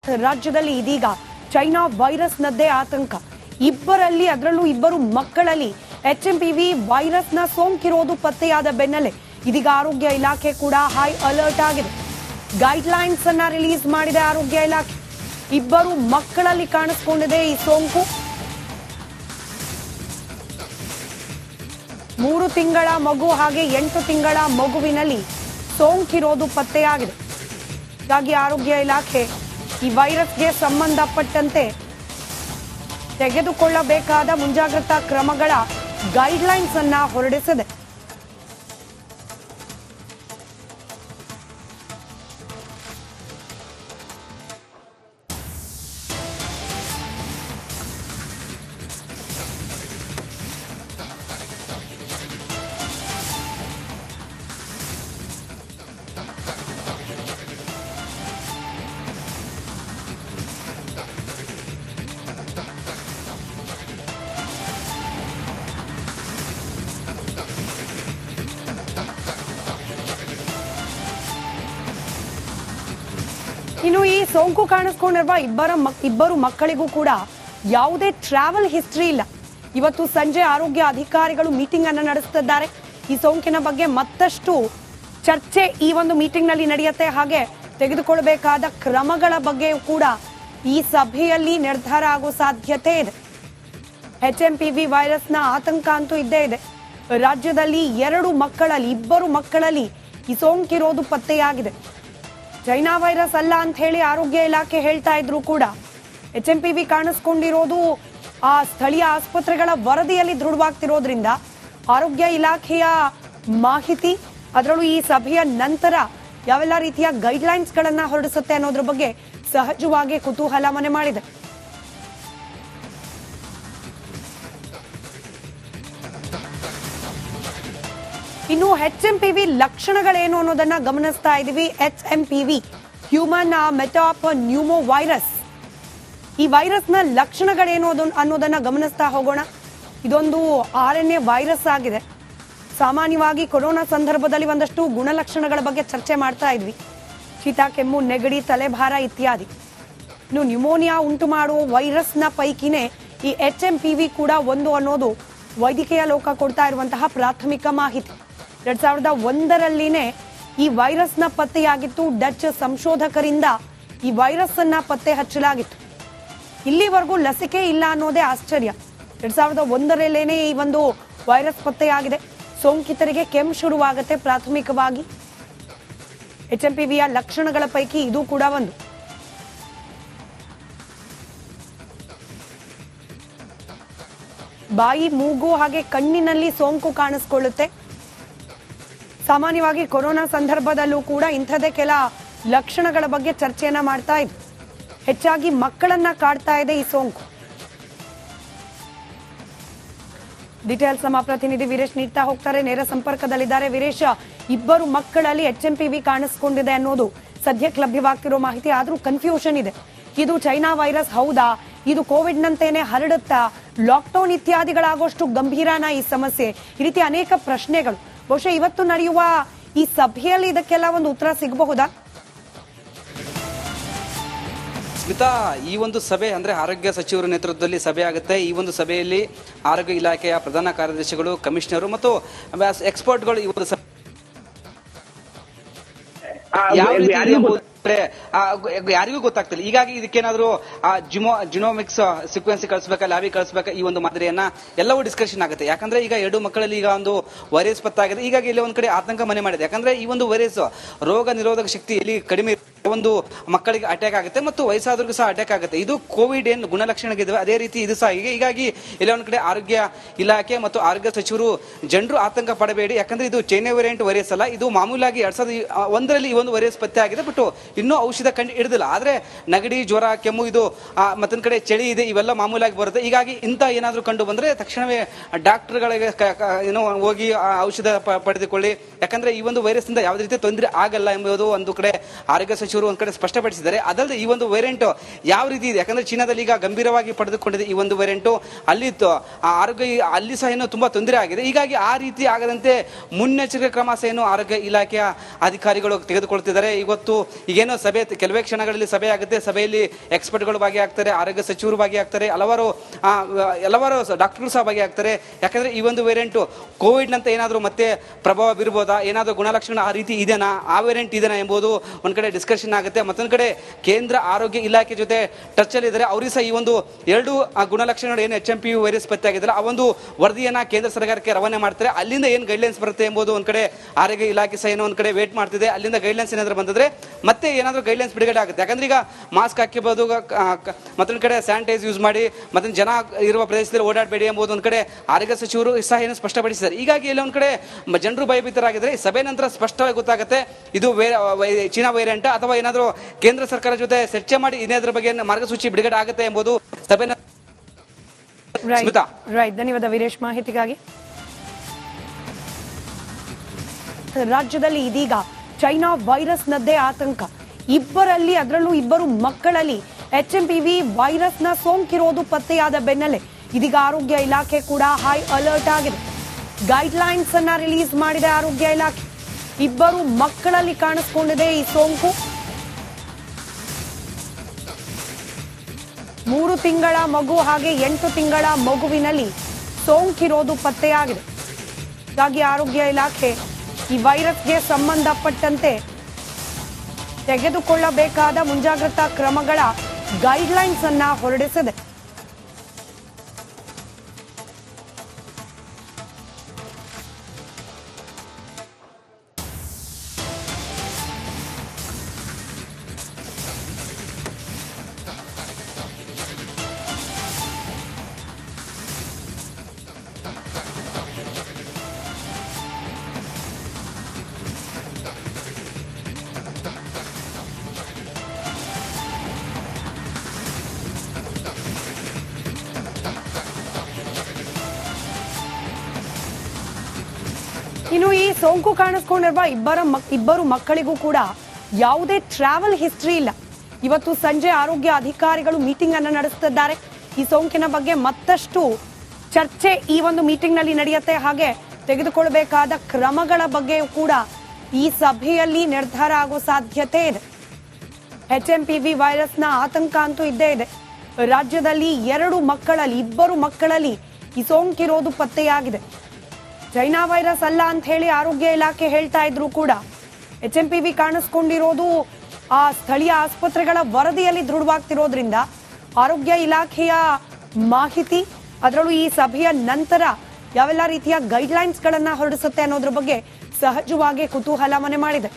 ರಾಜ್ಯದಲ್ಲಿ ಇದೀಗ ಚೈನಾ ವೈರಸ್ನದ್ದೇ ಆತಂಕ. ಇಬ್ಬರಲ್ಲಿ ಅದರಲ್ಲೂ ಇಬ್ಬರು ಮಕ್ಕಳಲ್ಲಿ HMPV ವೈರಸ್ನ ಸೋಂಕಿರೋದು ಪತ್ತೆಯಾದ ಬೆನ್ನಲ್ಲೇ ಇದೀಗ ಆರೋಗ್ಯ ಇಲಾಖೆ ಕೂಡ ಹೈ ಅಲರ್ಟ್ ಆಗಿದೆ. ಗೈಡ್ಲೈನ್ಸ್ ಅನ್ನ ರಿಲೀಸ್ ಮಾಡಿದೆ ಆರೋಗ್ಯ ಇಲಾಖೆ. ಇಬ್ಬರು ಮಕ್ಕಳಲ್ಲಿ ಕಾಣಿಸಿಕೊಂಡಿದೆ ಈ ಸೋಂಕು. 3 ತಿಂಗಳ ಮಗು ಹಾಗೆ 8 ತಿಂಗಳ ಮಗುವಿನಲ್ಲಿ ಸೋಂಕಿರೋದು ಪತ್ತೆಯಾಗಿದೆ. ಹೀಗಾಗಿ ಆರೋಗ್ಯ ಇಲಾಖೆ ಈ ವೈರಸ್ಗೆ ಸಂಬಂಧಪಟ್ಟಂತೆ ತೆಗೆದುಕೊಳ್ಳಬೇಕಾದ ಮುಂಜಾಗ್ರತಾ ಕ್ರಮಗಳ ಗೈಡ್ಲೈನ್ಸ್ ಅನ್ನ ಹೊರಡಿಸಿದೆ. ಇನ್ನು ಈ ಸೋಂಕು ಕಾಣಿಸ್ಕೊಂಡಿರುವ ಇಬ್ಬರು ಮಕ್ಕಳಿಗೂ ಕೂಡ ಯಾವುದೇ ಟ್ರಾವೆಲ್ ಹಿಸ್ಟ್ರಿ ಇಲ್ಲ. ಇವತ್ತು ಸಂಜೆ ಆರೋಗ್ಯ ಅಧಿಕಾರಿಗಳು ಮೀಟಿಂಗ್ ಅನ್ನು ನಡೆಸುತ್ತಿದ್ದಾರೆ. ಈ ಸೋಂಕಿನ ಬಗ್ಗೆ ಮತ್ತಷ್ಟು ಚರ್ಚೆ ಈ ಒಂದು ಮೀಟಿಂಗ್ ನಲ್ಲಿ ನಡೆಯುತ್ತೆ. ಹಾಗೆ ತೆಗೆದುಕೊಳ್ಳಬೇಕಾದ ಕ್ರಮಗಳ ಬಗ್ಗೆ ಕೂಡ ಈ ಸಭೆಯಲ್ಲಿ ನಿರ್ಧಾರ ಆಗೋ ಸಾಧ್ಯತೆ ಇದೆ. HMPV ವೈರಸ್ನ ಆತಂಕ ಅಂತೂ ಇದ್ದೇ ಇದೆ. ರಾಜ್ಯದಲ್ಲಿ ಇಬ್ಬರು ಮಕ್ಕಳಲ್ಲಿ ಈ ಸೋಂಕಿರೋದು ಪತ್ತೆಯಾಗಿದೆ. ಚೈನಾ ವೈರಸ್ ಅಲ್ಲ ಅಂತ ಹೇಳಿ ಆರೋಗ್ಯ ಇಲಾಖೆ ಹೇಳ್ತಾ ಇದ್ರು ಕೂಡ HMPV ಕಾಣಿಸ್ಕೊಂಡಿರೋದು ಆ ಸ್ಥಳೀಯ ಆಸ್ಪತ್ರೆಗಳ ವರದಿಯಲ್ಲಿ ದೃಢವಾಗ್ತಿರೋದ್ರಿಂದ ಆರೋಗ್ಯ ಇಲಾಖೆಯ ಮಾಹಿತಿ, ಅದರಲ್ಲೂ ಈ ಸಭೆಯ ನಂತರ ಯಾವೆಲ್ಲ ರೀತಿಯ ಗೈಡ್ಲೈನ್ಸ್ ಗಳನ್ನ ಹೊರಡಿಸುತ್ತೆ ಅನ್ನೋದ್ರ ಬಗ್ಗೆ ಸಹಜವಾಗಿ ಕುತೂಹಲ ಮನೆ ಮಾಡಿದೆ. ಇನ್ನು HMPV ಲಕ್ಷಣಗಳೇನು ಅನ್ನೋದನ್ನ ಗಮನಿಸ್ತಾ ಇದೀವಿ. HMPV human metapneumovirus. ಈ ವೈರಸ್ನ ಲಕ್ಷಣಗಳೇನು ಅನ್ನೋದನ್ನ ಗಮನಿಸ್ತಾ ಹೋಗೋಣ. ಇದೊಂದು RNA ವೈರಸ್ ಆಗಿದೆ. ಸಾಮಾನ್ಯವಾಗಿ ಕೊರೋನಾ ಸಂದರ್ಭದಲ್ಲಿ ಒಂದಷ್ಟು ಗುಣಲಕ್ಷಣಗಳ ಬಗ್ಗೆ ಚರ್ಚೆ ಮಾಡ್ತಾ ಇದ್ವಿ. ಶೀತ, ಕೆಮ್ಮು, ನೆಗಡಿ, ತಲೆಭಾರ ಇತ್ಯಾದಿ. ಇನ್ನು ನ್ಯೂಮೋನಿಯಾ ಉಂಟು ಮಾಡುವ ವೈರಸ್ನ ಪೈಕಿನೇ ಈ HMPV ಕೂಡ ಒಂದು ಅನ್ನೋದು ವೈದ್ಯಕೀಯ ಲೋಕ ಕೊಡ್ತಾ ಇರುವಂತಹ ಪ್ರಾಥಮಿಕ ಮಾಹಿತಿ. 2001ರಲ್ಲಿನೇ ಈ ವೈರಸ್ನ ಪತ್ತೆಯಾಗಿತ್ತು. ಡಚ್ ಸಂಶೋಧಕರಿಂದ ಈ ವೈರಸ್ ಅನ್ನ ಪತ್ತೆ ಹಚ್ಚಲಾಗಿತ್ತು. ಇಲ್ಲಿವರೆಗೂ ಲಸಿಕೆ ಇಲ್ಲ ಅನ್ನೋದೇ ಆಶ್ಚರ್ಯ. 2001ರಲ್ಲೇನೆ ಈ ಒಂದು ವೈರಸ್ ಪತ್ತೆಯಾಗಿದೆ. ಸೋಂಕಿತರಿಗೆ ಕೆಮ್ಮು ಶುರುವಾಗುತ್ತೆ. ಪ್ರಾಥಮಿಕವಾಗಿ HMPVಯ ಲಕ್ಷಣಗಳ ಪೈಕಿ ಇದು ಕೂಡ ಒಂದು. ಬಾಯಿ, ಮೂಗು ಹಾಗೆ ಕಣ್ಣಿನಲ್ಲಿ ಸೋಂಕು ಕಾಣಿಸ್ಕೊಳ್ಳುತ್ತೆ. ಸಾಮಾನ್ಯವಾಗಿ ಕೊರೋನಾ ಸಂದರ್ಭದಲ್ಲೂ ಕೂಡ ಇಂಥದೇ ಕೆಲ ಲಕ್ಷಣಗಳ ಬಗ್ಗೆ ಚರ್ಚೆಯನ್ನ ಮಾಡ್ತಾ ಇದ್ರು. ಹೆಚ್ಚಾಗಿ ಮಕ್ಕಳನ್ನ ಕಾಡ್ತಾ ಇದೆ ಈ ಸೋಂಕು. ಡೀಟೇಲ್ಸ್ ನಮ್ಮ ಪ್ರತಿನಿಧಿ ವೀರೇಶ್ ನೀಡ್ತಾ ಹೋಗ್ತಾರೆ. ನೇರ ಸಂಪರ್ಕದಲ್ಲಿದ್ದಾರೆ. ವೀರೇಶ್, ಇಬ್ಬರು ಮಕ್ಕಳಲ್ಲಿ HMPV ಕಾಣಿಸ್ಕೊಂಡಿದೆ ಅನ್ನೋದು ಸದ್ಯಕ್ಕೆ ಲಭ್ಯವಾಗ್ತಿರೋ ಮಾಹಿತಿ. ಆದ್ರೂ ಕನ್ಫ್ಯೂಷನ್ ಇದೆ. ಇದು ಚೈನಾ ವೈರಸ್ ಹೌದಾ? ಇದು ಕೋವಿಡ್ ನಂತೇನೆ ಹರಡುತ್ತಾ? ಲಾಕ್ಡೌನ್ ಇತ್ಯಾದಿಗಳಾಗೋಷ್ಟು ಗಂಭೀರನ ಈ ಸಮಸ್ಯೆ? ಈ ರೀತಿ ಅನೇಕ ಪ್ರಶ್ನೆಗಳು. ಬಹುಶಃ ಇವತ್ತು ನಡೆಯುವ ಈ ಸಭೆಯಲ್ಲಿ ಇದಕ್ಕೆಲ್ಲ ಒಂದು ಉತ್ತರ ಸಿಗಬಹುದಾ? ಸ್ಮಿತಾ, ಈ ಒಂದು ಸಭೆ ಅಂದ್ರೆ ಆರೋಗ್ಯ ಸಚಿವರ ನೇತೃತ್ವದಲ್ಲಿ ಸಭೆ ಆಗುತ್ತೆ. ಈ ಒಂದು ಸಭೆಯಲ್ಲಿ ಆರೋಗ್ಯ ಇಲಾಖೆಯ ಪ್ರಧಾನ ಕಾರ್ಯದರ್ಶಿಗಳು, ಕಮಿಷನರು ಮತ್ತು ಎಕ್ಸ್ಪರ್ಟ್ಗಳು ಈ ಒಂದು ಯಾವ ರೀತಿ ಯಾರಿಗೂ ಗೊತ್ತಾಗ್ತಿಲ್ಲ. ಹೀಗಾಗಿ ಇದಕ್ಕೇನಾದ್ರೂ ಜಿನೋಮಿಕ್ಸ್ ಸೀಕ್ವೆನ್ಸ್ ಕಳಿಸ್ಬೇಕಾ, ಲ್ಯಾಬಿಗೆ ಕಳಿಸ್ಬೇಕಾ, ಈ ಒಂದು ಮಾದರಿಯನ್ನ ಎಲ್ಲವೂ ಡಿಸ್ಕಷನ್ ಆಗುತ್ತೆ. ಯಾಕಂದ್ರೆ ಈಗ 2 ಮಕ್ಕಳಲ್ಲಿ ಈಗ ಒಂದು ವೈರಸ್ ಪತ್ತಾಗಿದೆ. ಹೀಗಾಗಿ ಇಲ್ಲಿ ಒಂದ್ ಕಡೆ ಆತಂಕ ಮನೆ ಮಾಡಿದೆ. ಯಾಕಂದ್ರೆ ಈ ಒಂದು ವೈರಸ್ ರೋಗ ನಿರೋಧಕ ಶಕ್ತಿ ಎಲ್ಲಿ ಕಡಿಮೆ ಒಂದು ಮಕ್ಕಳಿಗೆ ಅಟ್ಯಾಕ್ ಆಗುತ್ತೆ ಮತ್ತು ವಯಸ್ಸಾದ್ರಿಗೂ ಸಹ ಅಟ್ಯಾಕ್ ಆಗುತ್ತೆ. ಇದು ಕೋವಿಡ್ ಏನು ಗುಣಲಕ್ಷಣಗಳಿದ್ದಾವೆ ಅದೇ ರೀತಿ ಇದು ಸಹ. ಹೀಗಾಗಿ ಎಲ್ಲ ಒಂದ್ ಕಡೆ ಆರೋಗ್ಯ ಇಲಾಖೆ ಮತ್ತು ಆರೋಗ್ಯ ಸಚಿವರು ಜನರು ಆತಂಕ ಪಡಬೇಡಿ. ಯಾಕಂದ್ರೆ ಇದು ಚೈನಾ ವೇರಿಯಂಟ್ ವೈರಸ್ ಅಲ್ಲ. ಇದು ಮಾಮೂಲಾಗಿ 2001ರಲ್ಲಿ ಈ ಒಂದು ವೈರಸ್ ಪತ್ತೆ ಆಗಿದೆ. ಬಟ್ ಇನ್ನೂ ಔಷಧ ಕಂಡು ಹಿಡಿದಿಲ್ಲ. ಆದ್ರೆ ನೆಗಡಿ, ಜ್ವರ, ಕೆಮ್ಮು, ಇದು ಮತ್ತೊಂದ್ ಕಡೆ ಚಳಿ ಇದೆ, ಇವೆಲ್ಲ ಮಾಮೂಲಾಗಿ ಬರುತ್ತೆ. ಹೀಗಾಗಿ ಇಂಥ ಏನಾದ್ರೂ ಕಂಡು ಬಂದ್ರೆ ತಕ್ಷಣವೇ ಡಾಕ್ಟರ್ಗಳಿಗೆ ಹೋಗಿ ಔಷಧ ಪಡೆದುಕೊಳ್ಳಿ. ಯಾಕಂದ್ರೆ ಈ ಒಂದು ವೈರಸ್ ಇಂದ ಯಾವುದೇ ರೀತಿ ತೊಂದರೆ ಆಗಲ್ಲ ಎಂಬುದು ಒಂದು ಕಡೆ ಆರೋಗ್ಯ ಸಚಿವರು ಒಂದ್ ಕಡೆ ಸ್ಪಷ್ಟಪಡಿಸಿದ್ದಾರೆ. ಅದಲ್ಲದೆ ಈ ಒಂದು ವೇರಿಯಂಟ್ ಯಾವ ರೀತಿ ಇದೆ, ಯಾಕಂದ್ರೆ ಚೀನಾದಲ್ಲಿ ಈಗ ಗಂಭೀರವಾಗಿ ಪಡೆದುಕೊಂಡಿದೆ ಈ ಒಂದು ವೇರಿಯಂಟ್. ಅಲ್ಲಿ ಆರೋಗ್ಯ ಅಲ್ಲಿ ಸಹ ಏನೋ ತುಂಬಾ ತೊಂದರೆ ಆಗಿದೆ. ಹೀಗಾಗಿ ಆ ರೀತಿ ಆಗದಂತೆ ಮುನ್ನೆಚ್ಚರಿಕೆ ಕ್ರಮ ಸಹ ಏನು ಆರೋಗ್ಯ ಇಲಾಖೆಯ ಅಧಿಕಾರಿಗಳು ತೆಗೆದುಕೊಳ್ತಿದ್ದಾರೆ. ಇವತ್ತು ಈಗ ಈಗೇನೋ ಸಭೆ ಕೆಲವೇ ಕ್ಷಣಗಳಲ್ಲಿ ಸಭೆ ಆಗುತ್ತೆ. ಸಭೆಯಲ್ಲಿ ಎಕ್ಸ್ಪರ್ಟ್ಗಳು ಭಾಗಿಯಾಗ್ತಾರೆ, ಆರೋಗ್ಯ ಸಚಿವರು ಭಾಗಿಯಾಗ್ತಾರೆ, ಹಲವಾರು ಡಾಕ್ಟರ್ಗಳು ಸಹ ಭಾಗಿಯಾಗ್ತಾರೆ. ಯಾಕಂದ್ರೆ ಈ ಒಂದು ವೇರಿಯಂಟು ಕೋವಿಡ್ನಂತ ಏನಾದರೂ ಮತ್ತೆ ಪ್ರಭಾವ ಬೀರ್ಬೋದಾ, ಏನಾದರೂ ಗುಣಲಕ್ಷಣ ಆ ರೀತಿ ಇದೆನಾ, ಆ ವೇರಿಯಂಟ್ ಇದೆನಾ ಎಂಬುದು ಒಂದು ಕಡೆ ಡಿಸ್ಕಷನ್ ಆಗುತ್ತೆ. ಮತ್ತೊಂದು ಕಡೆ ಕೇಂದ್ರ ಆರೋಗ್ಯ ಇಲಾಖೆ ಜೊತೆ ಟಚ್ ಅಲ್ಲಿ ಇದ್ದಾರೆ. ಅವರಿಗೆ ಸಹ ಈ ಒಂದು 2 ಗುಣಲಕ್ಷಣಗಳು ಏನು HMPV ವೈರಸ್ ಪತ್ತೆ ಆಗಿದ್ರೆ ಆ ಒಂದು ವರದಿಯನ್ನ ಕೇಂದ್ರ ಸರ್ಕಾರಕ್ಕೆ ರವಾನೆ ಮಾಡ್ತಾರೆ. ಅಲ್ಲಿಂದ ಏನು ಗೈಡ್ಲೈನ್ಸ್ ಬರುತ್ತೆ ಎಂಬುದು ಒಂದು ಕಡೆ ಆರೋಗ್ಯ ಇಲಾಖೆ ಸಹ ಏನೋ ಒಂದು ಕಡೆ ವೇಟ್ ಮಾಡ್ತಿದೆ. ಅಲ್ಲಿಂದ ಗೈಡ್ಲೈನ್ಸ್ ಏನಾದರೂ ಬಂದಿದ್ರೆ ಮತ್ತೆ ಏನಾದರೂ ಗೈಡ್ಲೈನ್ಸ್ ಬಿಡುಗಡೆ ಆಗುತ್ತೆ. ಯಾಕಂದ್ರೆ ಈಗ ಮಾಸ್ಕ್ ಹಾಕಿಬಹುದು, ಮತ್ತೊಂದು ಕಡೆ ಸ್ಯಾನಿಟೈಸ್ ಯೂಸ್ ಮಾಡಿ, ಮತ್ತೆ ಜನ ಇರುವ ಪ್ರದೇಶದಲ್ಲಿ ಓಡಾಡಬೇಡಿ ಎಂಬುದು ಒಂದು ಕಡೆ ಆರೋಗ್ಯ ಸಚಿವರು ಸಹ ಏನು ಸ್ಪಷ್ಟಪಡಿಸಿದ್ದಾರೆ. ಹೀಗಾಗಿ ಎಲ್ಲ ಒಂದು ಕಡೆ ಜನರು ಭಯಭೀತರಾಗಿದ್ದಾರೆ. ಸಭೆ ನಂತರ ಸ್ಪಷ್ಟವಾಗಿ ಗೊತ್ತಾಗುತ್ತೆ ಇದು ಚೀನಾ ವೇರಿಯಂಟ್ ಅಥವಾ ಏನಾದರೂ ಕೇಂದ್ರ ಸರ್ಕಾರ ಜೊತೆ ಚರ್ಚೆ ಮಾಡಿ ಇನ್ನೇದ್ರ ಬಗ್ಗೆ ಮಾರ್ಗಸೂಚಿ ಬಿಡುಗಡೆ ಆಗುತ್ತೆ ಎಂಬುದು ಸಭೆ. ಧನ್ಯವಾದ ವೀರೇಶ್ ಮಾಹಿತಿಗಾಗಿ. ರಾಜ್ಯದಲ್ಲಿ ಇದೀಗ ಚೈನಾ ವೈರಸ್ನದ್ದೇ ಆತಂಕ. ಅದರಲ್ಲೂ ಇಬ್ಬರು ಮಕ್ಕಳಲ್ಲಿ HMPV ವೈರಸ್ನ ಸೋಂಕಿರೋದು ಪತ್ತೆಯಾದ ಬೆನ್ನಲ್ಲೇ ಇದೀಗ ಆರೋಗ್ಯ ಇಲಾಖೆ ಕೂಡ ಹೈ ಅಲರ್ಟ್ ಆಗಿದೆ. ಗೈಡ್ಲೈನ್ಸ್ ಅನ್ನ ರಿಲೀಸ್ ಮಾಡಿದೆ ಆರೋಗ್ಯ ಇಲಾಖೆ. ಇಬ್ಬರು ಮಕ್ಕಳಲ್ಲಿ ಕಾಣಿಸಿಕೊಂಡಿದೆ ಈ ಸೋಂಕು. 3 ತಿಂಗಳ ಮಗು ಹಾಗೆ 8 ತಿಂಗಳ ಮಗುವಿನಲ್ಲಿ ಸೋಂಕಿರೋದು ಪತ್ತೆಯಾಗಿದೆ. ಹೀಗಾಗಿ ಆರೋಗ್ಯ ಇಲಾಖೆ ಈ ವೈರಸ್ಗೆ ಸಂಬಂಧಪಟ್ಟಂತೆ ತೆಗೆದುಕೊಳ್ಳಬೇಕಾದ ಮುಂಜಾಗ್ರತಾ ಕ್ರಮಗಳ ಗೈಡ್ಲೈನ್ಸ್ ಅನ್ನ ಹೊರಡಿಸಿದೆ. ಇನ್ನು ಈ ಸೋಂಕು ಕಾಣಿಸ್ಕೊಂಡಿರುವ ಇಬ್ಬರು ಮಕ್ಕಳಿಗೂ ಕೂಡ ಯಾವುದೇ ಟ್ರಾವೆಲ್ ಹಿಸ್ಟ್ರಿ ಇಲ್ಲ. ಇವತ್ತು ಸಂಜೆ ಆರೋಗ್ಯ ಅಧಿಕಾರಿಗಳು ಮೀಟಿಂಗ್ ಅನ್ನು ನಡೆಸುತ್ತಿದ್ದಾರೆ. ಈ ಸೋಂಕಿನ ಬಗ್ಗೆ ಮತ್ತಷ್ಟು ಚರ್ಚೆ ಈ ಒಂದು ಮೀಟಿಂಗ್ ನಲ್ಲಿ ನಡೆಯುತ್ತೆ. ಹಾಗೆ ತೆಗೆದುಕೊಳ್ಳಬೇಕಾದ ಕ್ರಮಗಳ ಬಗ್ಗೆ ಕೂಡ ಈ ಸಭೆಯಲ್ಲಿ ನಿರ್ಧಾರ ಆಗೋ ಸಾಧ್ಯತೆ ಇದೆ. HMPV ವೈರಸ್ನ ಆತಂಕ ಅಂತೂ ಇದ್ದೇ ಇದೆ. ರಾಜ್ಯದಲ್ಲಿ ಇಬ್ಬರು ಮಕ್ಕಳಲ್ಲಿ ಈ ಸೋಂಕಿರೋದು ಪತ್ತೆಯಾಗಿದೆ. ಚೈನಾ ವೈರಸ್ ಅಲ್ಲ ಅಂತ ಹೇಳಿ ಆರೋಗ್ಯ ಇಲಾಖೆ ಹೇಳ್ತಾ ಇದ್ರು ಕೂಡ HMPV ಕಾಣಿಸ್ಕೊಂಡಿರೋದು ಆ ಸ್ಥಳೀಯ ಆಸ್ಪತ್ರೆಗಳ ವರದಿಯಲ್ಲಿ ದೃಢವಾಗ್ತಿರೋದ್ರಿಂದ ಆರೋಗ್ಯ ಇಲಾಖೆಯ ಮಾಹಿತಿ, ಅದರಲ್ಲೂ ಈ ಸಭೆಯ ನಂತರ ಯಾವೆಲ್ಲ ರೀತಿಯ ಗೈಡ್ಲೈನ್ಸ್ ಗಳನ್ನ ಹೊರಡಿಸುತ್ತೆ ಅನ್ನೋದ್ರ ಬಗ್ಗೆ ಸಹಜವಾಗಿ ಕುತೂಹಲ ಮನೆ ಮಾಡಿದೆ.